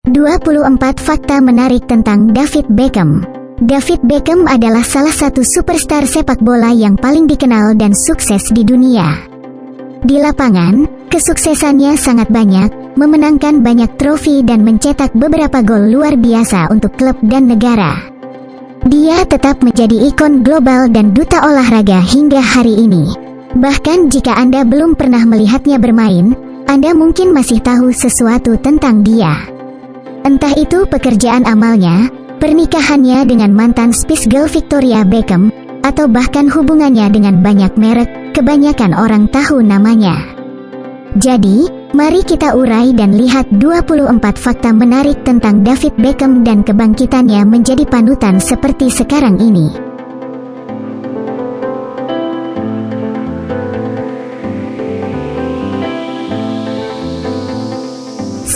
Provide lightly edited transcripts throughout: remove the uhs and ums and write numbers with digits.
24 fakta menarik tentang David Beckham. David Beckham adalah salah satu superstar sepak bola yang paling dikenal dan sukses di dunia. Di lapangan, kesuksesannya sangat banyak, memenangkan banyak trofi dan mencetak beberapa gol luar biasa untuk klub dan negara. Dia tetap menjadi ikon global dan duta olahraga hingga hari ini. Bahkan jika Anda belum pernah melihatnya bermain, Anda mungkin masih tahu sesuatu tentang dia. Entah itu pekerjaan amalnya, pernikahannya dengan mantan Spice Girl Victoria Beckham, atau bahkan hubungannya dengan banyak merek, kebanyakan orang tahu namanya. Jadi, mari kita urai dan lihat 24 fakta menarik tentang David Beckham dan kebangkitannya menjadi panutan seperti sekarang ini.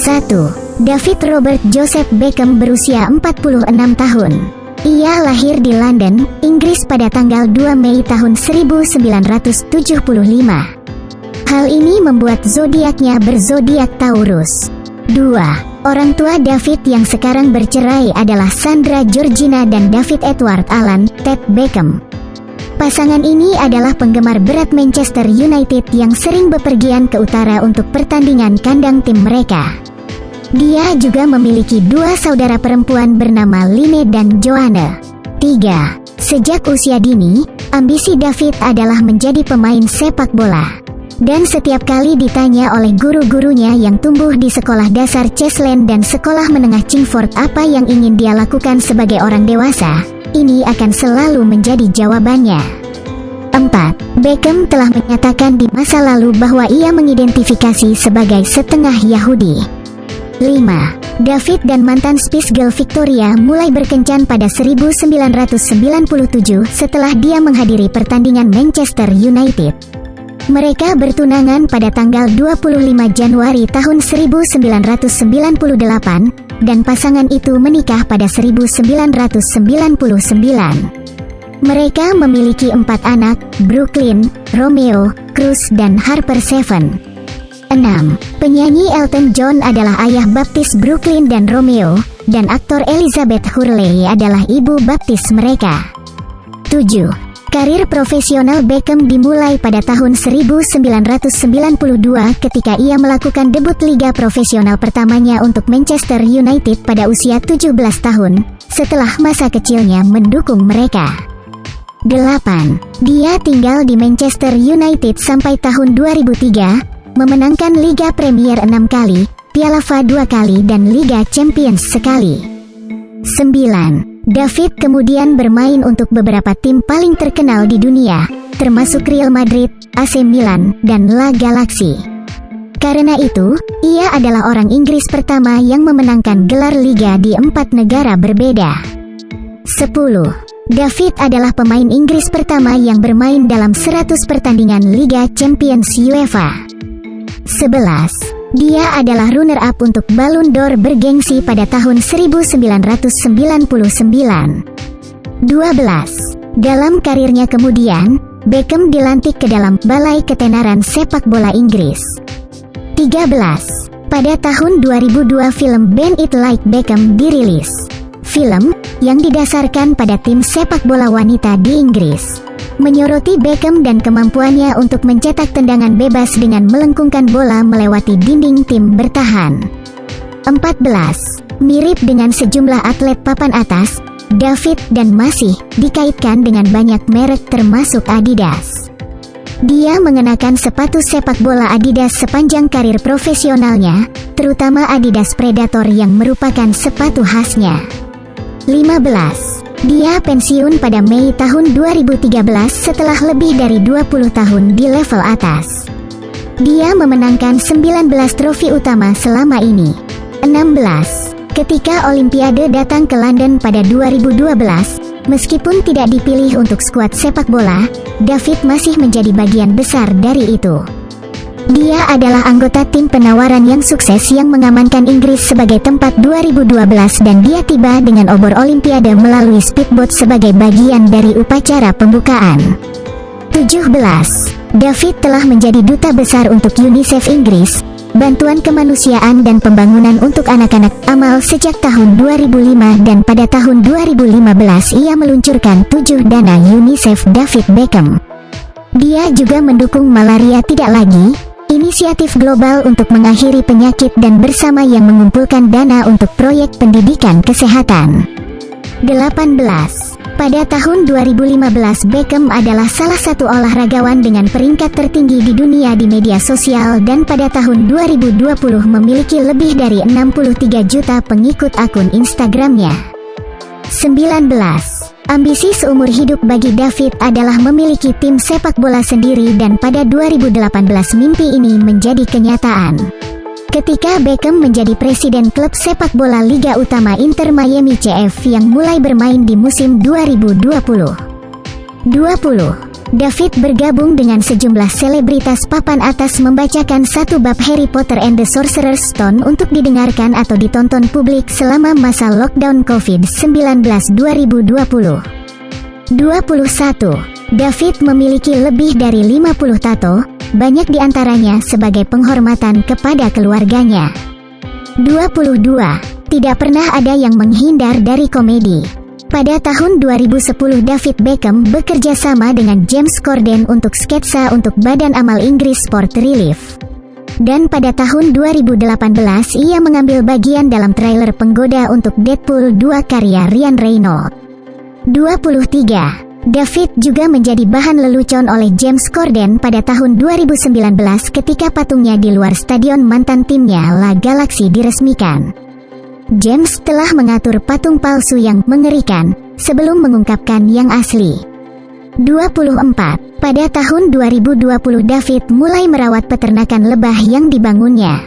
1. David Robert Joseph Beckham berusia 46 tahun. Ia lahir di London, Inggris pada tanggal 2 Mei tahun 1975. Hal ini membuat zodiaknya berzodiak Taurus. 2. Orang tua David yang sekarang bercerai adalah Sandra Georgina dan David Edward Alan Ted Beckham. Pasangan ini adalah penggemar berat Manchester United yang sering bepergian ke utara untuk pertandingan kandang tim mereka. Dia juga memiliki dua saudara perempuan bernama Line dan Joanna. 3. Sejak usia dini, ambisi David adalah menjadi pemain sepak bola. Dan setiap kali ditanya oleh guru-gurunya yang tumbuh di sekolah dasar Chesland dan sekolah menengah Chingford apa yang ingin dia lakukan sebagai orang dewasa, ini akan selalu menjadi jawabannya. 4. Beckham telah menyatakan di masa lalu bahwa ia mengidentifikasi sebagai setengah Yahudi. 5. David dan mantan Spice Girl Victoria mulai berkencan pada 1997 setelah dia menghadiri pertandingan Manchester United. Mereka bertunangan pada tanggal 25 Januari tahun 1998 dan pasangan itu menikah pada 1999. Mereka memiliki 4 anak, Brooklyn, Romeo, Cruz dan Harper Seven. 6. Penyanyi Elton John adalah ayah baptis Brooklyn dan Romeo, dan aktor Elizabeth Hurley adalah ibu baptis mereka. 7. Karir profesional Beckham dimulai pada tahun 1992 ketika ia melakukan debut liga profesional pertamanya untuk Manchester United pada usia 17 tahun, setelah masa kecilnya mendukung mereka. 8. Dia tinggal di Manchester United sampai tahun 2003, memenangkan Liga Premier 6 kali, Piala FA 2 kali dan Liga Champions sekali. 9. David kemudian bermain untuk beberapa tim paling terkenal di dunia, termasuk Real Madrid, AC Milan, dan La Galaxy. Karena itu, ia adalah orang Inggris pertama yang memenangkan gelar Liga di 4 negara berbeda. 10. David adalah pemain Inggris pertama yang bermain dalam 100 pertandingan Liga Champions UEFA. 11. Dia adalah runner-up untuk Ballon d'Or bergengsi pada tahun 1999. 12. Dalam karirnya kemudian, Beckham dilantik ke dalam Balai Ketenaran Sepak Bola Inggris. 13. Pada tahun 2002 film Bend It Like Beckham dirilis. Film, yang didasarkan pada tim sepak bola wanita di Inggris, menyoroti Beckham dan kemampuannya untuk mencetak tendangan bebas dengan melengkungkan bola melewati dinding tim bertahan. 14. Mirip dengan sejumlah atlet papan atas, David dan masih dikaitkan dengan banyak merek termasuk Adidas. Dia mengenakan sepatu sepak bola Adidas sepanjang karir profesionalnya, terutama Adidas Predator yang merupakan sepatu khasnya. 15. Dia pensiun pada Mei tahun 2013 setelah lebih dari 20 tahun di level atas. Dia memenangkan 19 trofi utama selama ini. 16. Ketika Olimpiade datang ke London pada 2012, meskipun tidak dipilih untuk skuad sepak bola, David masih menjadi bagian besar dari itu. Dia adalah anggota tim penawaran yang sukses yang mengamankan Inggris sebagai tempat 2012 dan dia tiba dengan obor Olimpiade melalui speedboat sebagai bagian dari upacara pembukaan. 17. David telah menjadi duta besar untuk UNICEF Inggris, bantuan kemanusiaan dan pembangunan untuk anak-anak Amal sejak tahun 2005 dan pada tahun 2015 ia meluncurkan 7 dana UNICEF David Beckham. Dia juga mendukung Malaria Tidak Lagi, inisiatif global untuk mengakhiri penyakit dan bersama yang mengumpulkan dana untuk proyek pendidikan kesehatan. 18. Pada tahun 2015 Beckham adalah salah satu olahragawan dengan peringkat tertinggi di dunia di media sosial dan pada tahun 2020 memiliki lebih dari 63 juta pengikut akun Instagramnya. 19. Ambisi seumur hidup bagi David adalah memiliki tim sepak bola sendiri dan pada 2018 mimpi ini menjadi kenyataan. Ketika Beckham menjadi presiden klub sepak bola Liga Utama Inter Miami CF yang mulai bermain di musim 2020. 20. David bergabung dengan sejumlah selebritas papan atas membacakan satu bab Harry Potter and the Sorcerer's Stone untuk didengarkan atau ditonton publik selama masa lockdown COVID-19 2020. 21. David memiliki lebih dari 50 tato, banyak diantaranya sebagai penghormatan kepada keluarganya. 22. Tidak pernah ada yang menghindar dari komedi. Pada tahun 2010 David Beckham bekerja sama dengan James Corden untuk sketsa untuk Badan Amal Inggris Sport Relief. Dan pada tahun 2018 ia mengambil bagian dalam trailer penggoda untuk Deadpool 2 karya Ryan Reynolds. 23. David juga menjadi bahan lelucon oleh James Corden pada tahun 2019 ketika patungnya di luar stadion mantan timnya La Galaxy diresmikan. James telah mengatur patung palsu yang mengerikan sebelum mengungkapkan yang asli. 24. Pada tahun 2020 David mulai merawat peternakan lebah yang dibangunnya.